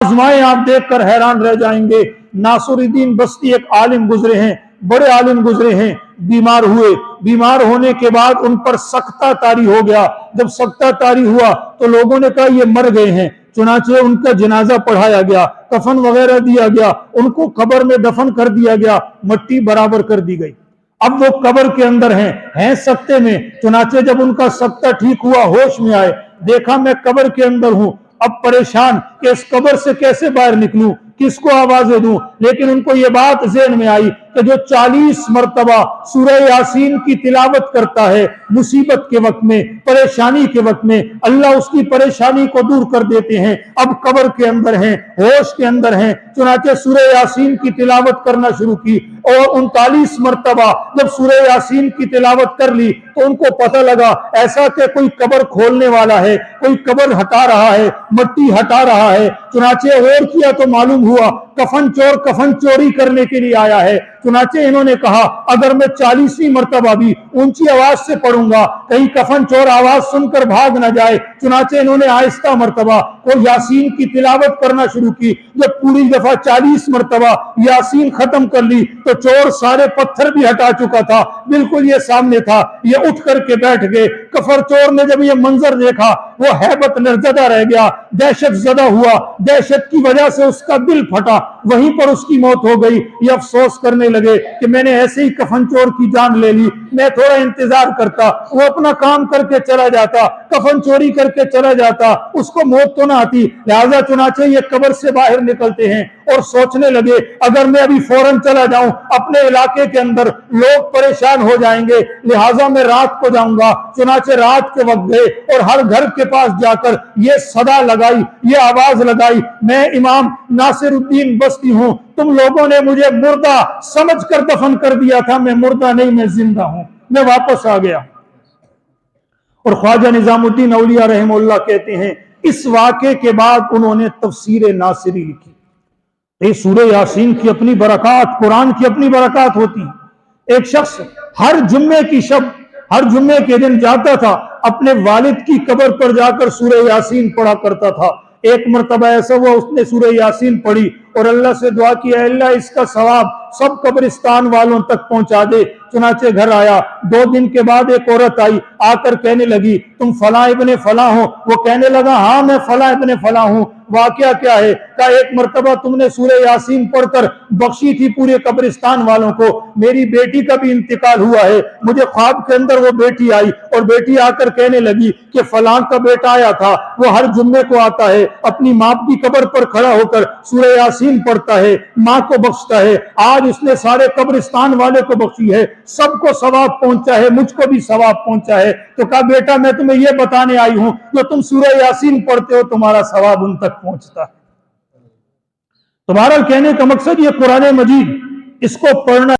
आजमाएं आप देख कर हैरान रह जाएंगे। नासिरुद्दीन बस्ती एक आलिम गुजरे हैं, बड़े आलिम गुजरे हैं, बीमार हुए। बीमार होने के बाद उन पर सकता तारी हो गया। जब सकता तारी हुआ तो लोगों ने कहा ये मर गए हैं। चुनाचे उनका जनाजा पढ़ाया गया, कफन वगैरह दिया गया, उनको कब्र में दफन कर दिया गया, मट्टी बराबर कर दी गई। अब वो कब्र के अंदर हैं सकते में। चुनाचे जब उनका सकता ठीक हुआ, होश में आए, देखा मैं कब्र के अंदर हूं। अब परेशान कि इस कब्र से कैसे बाहर निकलूं, किसको आवाजें दूं। लेकिन उनको ये बात ज़हन में आई कि जो 40 मरतबा सूरह यासीन की तिलावत करता है मुसीबत के वक्त में, परेशानी के वक्त में, अल्लाह उसकी परेशानी को दूर कर देते हैं। अब कब्र के अंदर हैं, होश के अंदर हैं, चुनाचे सूरह यासीन की तिलावत करना शुरू की। और 39 मरतबा जब सूरह यासीन की तिलावत कर ली तो उनको पता लगा ऐसा कि कोई कब्र खोलने वाला है, कोई कब्र हटा रहा है, मट्टी हटा रहा है। चुनाचे गौर किया तो मालूम हुआ कफन चोर कफन चोरी करने के लिए आया है। चुनाचे इन्होंने कहा अगर मैं 40वीं मरतबा भी ऊंची आवाज से पढ़ूंगा कहीं कफन चोर आवाज सुनकर भाग न जाए। चुनाचे इन्होंने आहिस्ता मरतबा को यासीन की तिलावत करना शुरू की। जब पूरी दफा 40 मरतबा यासीन खत्म कर ली तो चोर सारे पत्थर भी हटा चुका था, बिल्कुल ये सामने था। ये उठ करके बैठ गए। कफर चोर ने जब ये मंजर देखा वो हैबत नरजदा रह गया, दहशत ज़दा हुआ। दहशत की वजह से उसका दिल फटा, वहीं पर उसकी मौत हो गई। ये अफसोस करने लगे कि मैंने ऐसे ही कफन चोर की जान ले ली, मैं थोड़ा इंतजार करता, वो अपना काम करके चला जाता, कफन चोरी करके चला जाता, उसको मौत तो ना आती। लिहाजा चुनाचे ये कब्र से बाहर निकलते हैं और सोचने लगे अगर मैं अभी फौरन चला जाऊं अपने इलाके के अंदर लोग परेशान हो जाएंगे, लिहाजा मैं रात को जाऊंगा। चुनाचे रात के वक्त गए और हर घर के पास जाकर ये सदा लगाई, ये आवाज लगाई, मैं इमाम नासिरुद्दीन बस्ती हूं, तुम लोगों ने मुझे मुर्दा समझकर दफन कर दिया था, मैं मुर्दा नहीं, मैं जिंदा हूं, मैं वापस आ गया। और ख्वाजा निजामुद्दीन औलिया रहमहुल्लाह कहते हैं इस वाक़े के बाद उन्होंने तफसीर नासिरी लिखी। ये सूरह यासीन की अपनी बरकत, कुरान की अपनी बरकत होती है। एक शख्स हर जुम्मे की शब, हर जुम्मे के दिन जाता था, अपने वालिद की कब्र पर जाकर सूरह यासीन पढ़ा करता था। एक मरतबा ऐसा हुआ उसने सूरह यासीन पढ़ी और अल्लाह से दुआ की, अल्लाह इसका सवाब सब कब्रिस्तान वालों तक पहुंचा दे। चुनाचे घर आया। 2 दिन के बाद एक औरत आई, आकर कहने लगी तुम फला इब्ने फला हो? वो कहने लगा हाँ मैं फला इब्ने फला हूं। वाकया क्या है? कहा एक मरतबा तुमने सूरह यासीन पढ़कर बख्शी थी पूरे कब्रिस्तान वालों को, मेरी बेटी का भी इंतकाल हुआ है। मुझे ख्वाब के अंदर वो बेटी आई और बेटी आकर कहने लगी कि फलां का बेटा आया था, वो हर जुम्मे को आता है, अपनी माँ की कब्र पर खड़ा होकर सूरह यासीन पढ़ता है, माँ को बख्शता है। आज उसने सारे कब्रिस्तान वाले को बख्शी है, सबको सवाब पहुंचा है, मुझको भी सवाब पहुंचा है। तो कहा बेटा मैं तुम्हें यह बताने आई हूं जो तुम सूरह यासीन पढ़ते हो तुम्हारा सवाब उन तक पहुंचता है। तुम्हारा कहने का मकसद ये कुरान मजीद इसको पढ़ना